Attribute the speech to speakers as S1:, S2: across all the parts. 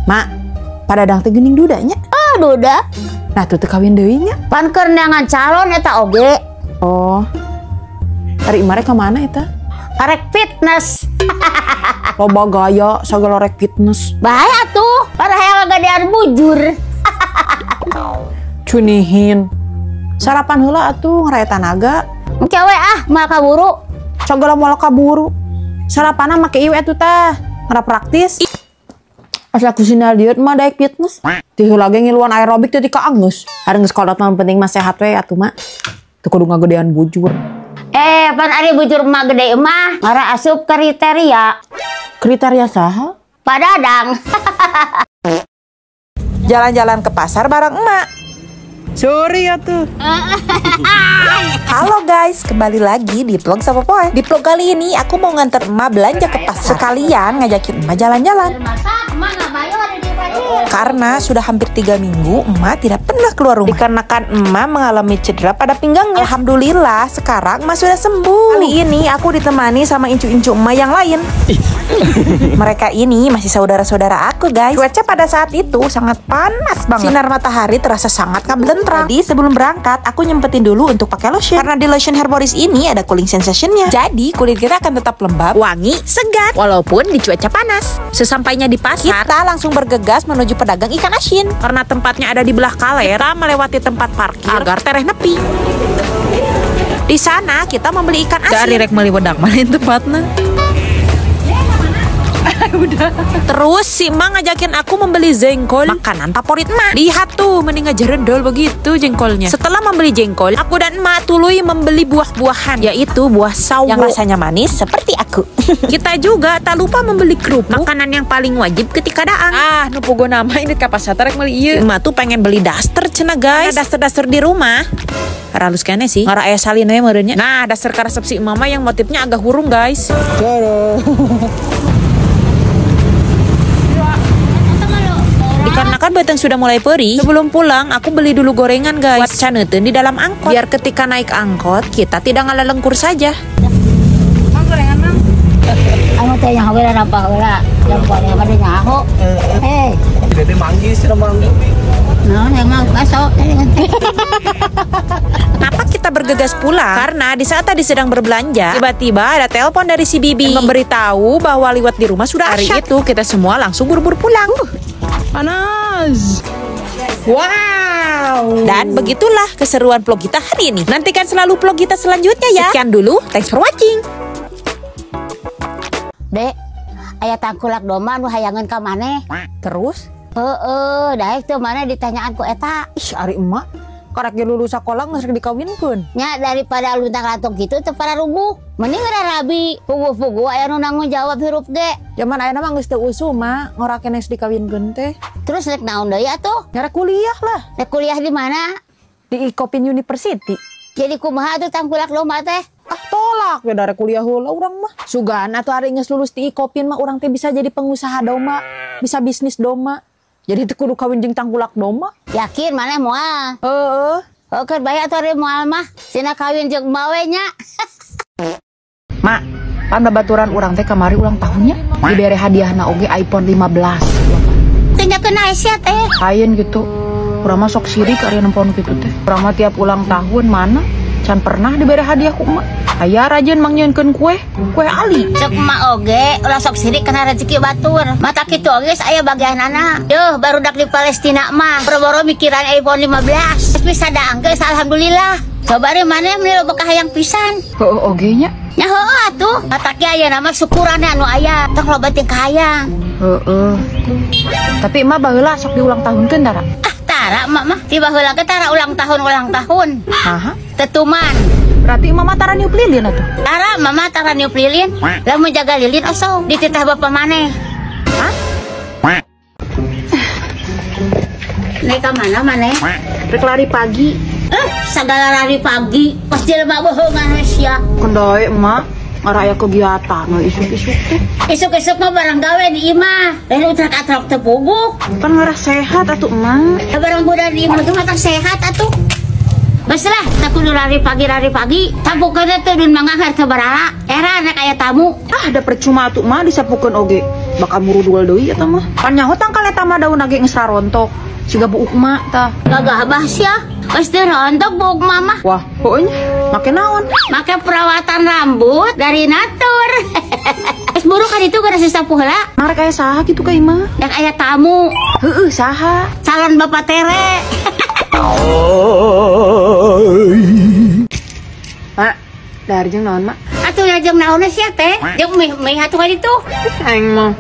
S1: Mak, pada dang teh geuning dudanya.
S2: Oh, duda.
S1: Nah, tuh teh kawin deui nya.
S2: Pan keur neangan calon eta oge.
S1: Oh. Hari imare ka mana eta?
S2: Arek fitness.
S1: Loba gaya sagala rek fitness.
S2: Bahaya tuh. Pada hayang gadean bujur.
S1: Cunihin. Sarapan heula atuh ngaraya tanaga.
S2: Cewek mal kaburu.
S1: Sagala moal kaburu. Sarapanna make ieu atuh tah. Ngara praktis. Asa kusina diet mah daek fitness. Ti heula ge ngiluan aerobik teh ti ka Agus. Hareup geus kolot mah penting mah sehat we atuh mah. Teu kudu ngagedean bujur.
S2: Pan ari bujur mah gede mah ngara asup kriteria.
S1: Kriteria saha?
S2: Padadang.
S1: Jalan-jalan ke pasar bareng emak. Sorry ya tuh. Halo guys, kembali lagi di vlog Sapa Poe. Di vlog kali ini aku mau nganter emak belanja ke pasar. Sekalian ngajakin emak jalan-jalan. Karena sudah hampir 3 minggu emak tidak pernah keluar rumah. Dikarenakan emak mengalami cedera pada pinggangnya. Alhamdulillah sekarang emak sudah sembuh. Kali ini aku ditemani sama incu-incu emak yang lain. Mereka ini masih saudara-saudara aku guys. Cuaca pada saat itu sangat panas banget. Sinar matahari terasa sangat kabelentrak. Jadi sebelum berangkat aku nyempetin dulu untuk pakai lotion. Karena di lotion Herboris ini ada cooling sensationnya. Jadi kulit kita akan tetap lembab, wangi, segar walaupun di cuaca panas. Sesampainya di pasar, kita langsung bergegas menuju pedagang ikan asin. Karena tempatnya ada di belah kaler, kita melewati tempat parkir agar tereh nepi. Di sana kita membeli ikan asin. Dari rek meuli wedak malin tempatna. Udah. Terus si Mang ngajakin aku membeli jengkol, makanan favorit Mak. Lihat tuh, mending aja rendol begitu jengkolnya. Setelah membeli jengkol, aku dan Mak tuluy membeli buah-buahan, yaitu buah sawo yang rasanya manis seperti aku. Kita juga tak lupa membeli kerupuk, makanan yang paling wajib ketika daang. Nu pogo nama ini ka pasar rek meuli ieu. Mak tuh pengen beli daster cenah guys. Nah, daster-daster di rumah. Halus kene sih. Ngara aya salin we meureunnya. Nah, daster karesep si mama yang motifnya agak hurung guys. Dikarenakan batang sudah mulai perih, sebelum pulang aku beli dulu gorengan guys. Buat caneuten di dalam angkot. Biar ketika naik angkot kita tidak ngalalengkur saja.
S2: Mang gorengan mang. Anu teh yang heula apa heula? Yang gorengan pada nyaho.
S3: Tidak teh manggis cenah mangga.
S2: Nah, yang mau masuk.
S1: Kenapa kita bergegas pulang? Karena di saat tadi sedang berbelanja, tiba-tiba ada telepon dari si Bibi yang memberitahu bahwa liwat di rumah sudah hari itu kita semua langsung buru-buru pulang. Panas. Wow. Dan begitulah keseruan vlog kita hari ini. Nantikan selalu vlog kita selanjutnya ya. Sekian dulu, thanks for watching.
S2: Dek, aya tangkulak domba nu hayangan ka maneh.
S1: Terus?
S2: Daek tuh mana ditanyaan ku eta.
S1: Ih, ari emak, karek ge lulus sakola geus dikawinkeun.
S2: Nya daripada luntang-lantung gitu teu para rubuh. Mending rabi, puguh-puguh aya nu nanggung jawab hirup ge.
S1: Zaman ayeuna mah geus teu usum mak, ngorakeun geus dikawinkeun teh.
S2: Terus rek naon deui atuh?
S1: Nyara kuliah lah.
S2: Rek kuliah di mana?
S1: Di Ikopin University.
S2: Jadi kumaha tuh tangkulak domba teh?
S1: Tolak ya dari kuliah heula urang mah. Sugan atuh ari geus lulus di Ikopin mah urang teh bisa jadi pengusaha domba, bisa bisnis domba. Jadi teu kudu kawin jeung tangkulak domba.
S2: Yakin maneh moal?
S1: Heeh.
S2: Keur bae atuh ari moal mah. Sina kawin jeung emak we nya.
S1: Mak, pan babaturan urang teh kamari ulang tahunnya. Dibere hadiahna oge iPhone 15.
S2: Tanya kena eset
S1: Hayeun gitu. Urang mah sok sirik ari nempon kitu teh. Urang mah tiap ulang tahun mana can pernah dibere hadiah ku emak. Aya rajin mangnyeunkeun kue ali.
S2: Sok emak oge ulah sok sirik kena rezeki batur. Mata kitu oge aya bagianana. Yuh barudak di Palestina mah boro-boro mikiran iPhone 15. Bisa daang geus alhamdulillah. Coba deh maneh meni bekah hayang pisan.
S1: Heuh oge nya.
S2: Nya heueuh atuh. Matake aya nama syukuran anu aya. Tong loba teh kahayang.
S1: Heeh. Tapi emak baheula sok diulang tahunkeun tara.
S2: Tara emak mah tiba heula ge tara ulang tahun.
S1: Aha.
S2: Tetuman.
S1: Berarti mama tara niup lilin atuh.
S2: Tara mama tara niup lilin. Lamun jaga lilin osong dititah bapa maneh.
S1: Hah?
S2: Nek ka mana maneh?
S1: Rek lari pagi.
S2: Sagala lari pagi pas jelema beungan we sia.
S1: Kendae emak ngaraya kegiatan we isuk-isuk teh.
S2: Isuk-isuk mah barang gawe di imah. Lain utrak-atrak teu puguh.
S1: Kan ngarah sehat atuh emak.
S2: Barang budak di imah tuh mah sehat atuh. Bas lah, tak kudu lari pagi. Sapukeun teh dun mangga keur teu barala. Era nek aya tamu.
S1: Ada percuma atuh emak disapukeun oge. bakal murudul deui eta mah. Pan nyaho tangkal eta mah daun lagi geus rontok. Siga buuk mak tah.
S2: Gagah bahas ya. Pas rontok buuk mama.
S1: Wah, pokoknya make naon?
S2: Make perawatan rambut dari Natur. Terus buru kan itu kada sasapuh heula.
S1: Marek aya saha kitu ka imah?
S2: Yang aya tamu.
S1: Heeh, saha?
S2: Calon Bapak Tere.
S1: Mak, dari jeung naon, Mak?
S2: Atuh jeung naonna sia teh? Jeung mih atuh ka ditu.
S1: Aing mah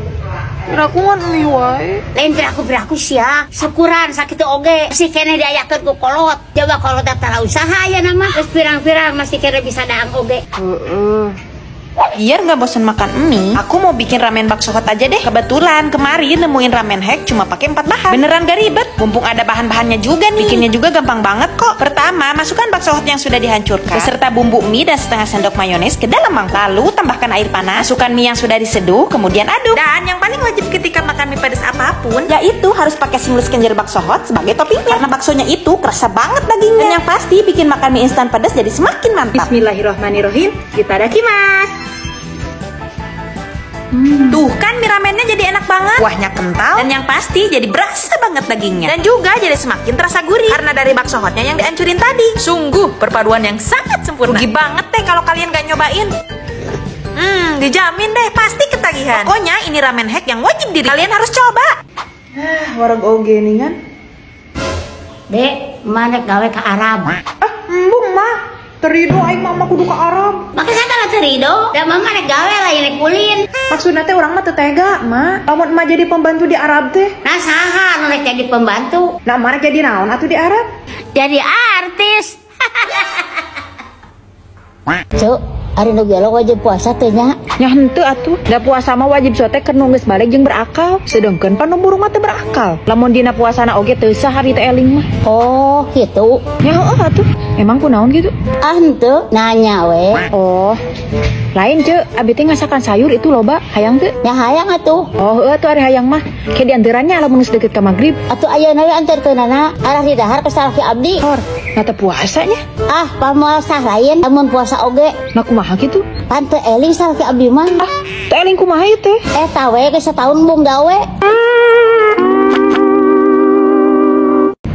S1: pirakuan mih wae.
S2: Lain piraku sia. Syukuran sakitu oge. Si kene diayakeun ku kolot. Coba kolot tara usaha aya nama. Terus pirang-pirang masih kene bisa daang oge.
S1: Heeh. Biar gak bosan makan mie, aku mau bikin ramen bakso hot aja deh. Kebetulan kemarin nemuin ramen hack cuma pakai 4 bahan. Beneran gak ribet, mumpung ada bahan-bahannya juga nih. Bikinnya juga gampang banget kok. Pertama, masukkan bakso hot yang sudah dihancurkan beserta bumbu mie dan setengah sendok mayones ke dalam mangkok. Lalu tambahkan air panas, masukkan mie yang sudah diseduh, kemudian aduk. Dan yang paling wajib ketika makan mie pedas apapun, yaitu harus pakai seamless kenjer bakso hot sebagai toppingnya. Karena baksonya itu kerasa banget dagingnya. Dan yang pasti bikin makan mie instan pedas jadi semakin mantap. Bismillahirrohmanirrohim. Kita dakimasu. Tuh kan mie ramennya jadi enak banget. Kuahnya kental dan yang pasti jadi berasa banget dagingnya. Dan juga jadi semakin terasa gurih karena dari bakso hotnya yang dihancurin tadi. Sungguh perpaduan yang sangat sempurna. Rugi banget deh kalau kalian gak nyobain. Dijamin deh pasti ketagihan. Pokoknya ini ramen hack yang wajib kalian harus coba. Warag oge nih kan.
S2: Dek, mana gawe ke Arab?
S1: Embung mah. Terido aing mama kudu ke Arab.
S2: Makanya saya tak terido. Dan mama nek gawe lah yang kulin.
S1: Maksudnya teh orang mah teu tega, Mak. Lamun emak jadi pembantu di Arab teh.
S2: Nah saha nu nek jadi pembantu?
S1: Nah, mana jadi naon atuh di Arab?
S2: Jadi artis. Cuk, hari nu gelo wajib puasa teh nya.
S1: Nya henteu atuh. Da puasa mah wajib sote keur nu geus balik jeung berakal. Sedengkeun pan nu burung mah teu berakal. Lamun dina puasana oge teu sahari teh eling mah.
S2: Oh, gitu.
S1: Nya heueuh atuh. Emang kunaon gitu?
S2: Ah henteu, nanya we.
S1: Oh. Lain ceuk, abi teh ngasakan sayur itu loba, hayang teu?
S2: Ya hayang atuh.
S1: Oh, heueuh atuh ari hayang mah. Ke dianterannya lamun geus deukeut ka magrib.
S2: Atuh ayeuna we anterkeunana arah di dahar ka salaki abdi.
S1: Hor, nata puasanya.
S2: Ah, pamoal sah lain lamun puasa oge.
S1: Nah kumaha kitu?
S2: Pan teu eling salaki abdi mah.
S1: Ah, teu eling kumaha ieu teh?
S2: Eta we geus setahun bung gawe.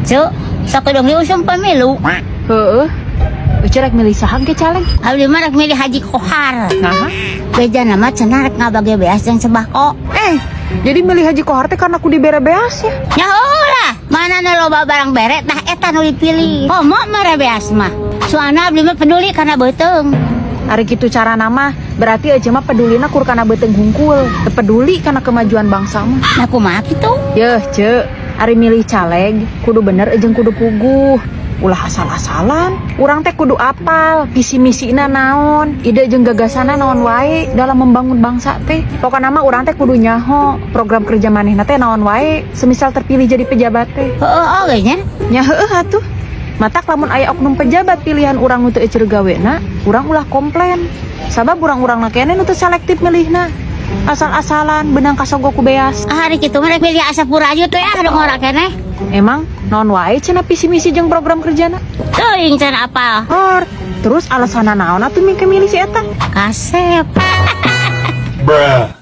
S2: Cuk, sok dong diusum pemilu.
S1: Heeh. Ucerek milih saham ke caleg?
S2: Abdi mah rek milih Haji Kohar.
S1: Nah,
S2: beja nama cenah rek ngabage beas jeung sembako.
S1: Jadi milih Haji Kohar teh karena ku dibere beas ya?
S2: Ya ulah, mana nu loba barang bere tah eta nu dipilih. Komo mere beas mah. Soalna abdi mah peduli karena beuteung.
S1: Ari kitu cara nama, berarti aja mah pedulina kur kana beuteung hungkul. Teu peduli kana kemajuan bangsa mah.
S2: Nah kumaha kitu?
S1: Yeuh, ceuk. Ari milih caleg, kudu bener jeung kudu puguh. Ulah asal-asalan, urang teh kudu apal visi misina naon, ide jeung gagasana naon wae dalam membangun bangsa teh. Pokona mah urang teh kudu nyaho program kerja manehna teh naon wae semisal terpilih jadi pejabat teh.
S2: Heueuh oge nya.
S1: Nya heueuh atuh. Matak lamun aya oknum pejabat pilihan urang nu teu euceur gawena, urang ulah komplain. Sabab urang-urangna keneh nu teu selektif milihna. Asal-asalan benang kasogok ku beas.
S2: Hari kitu mah rek milih Asapura aja teh anu ngora keneh.
S1: Emang naon wae cenah visi misi jeung program kerjana?
S2: Teuing cenah apal.
S1: Hor, terus alasanna naon atuh milih si eta?
S2: Kasep.
S4: Bruh.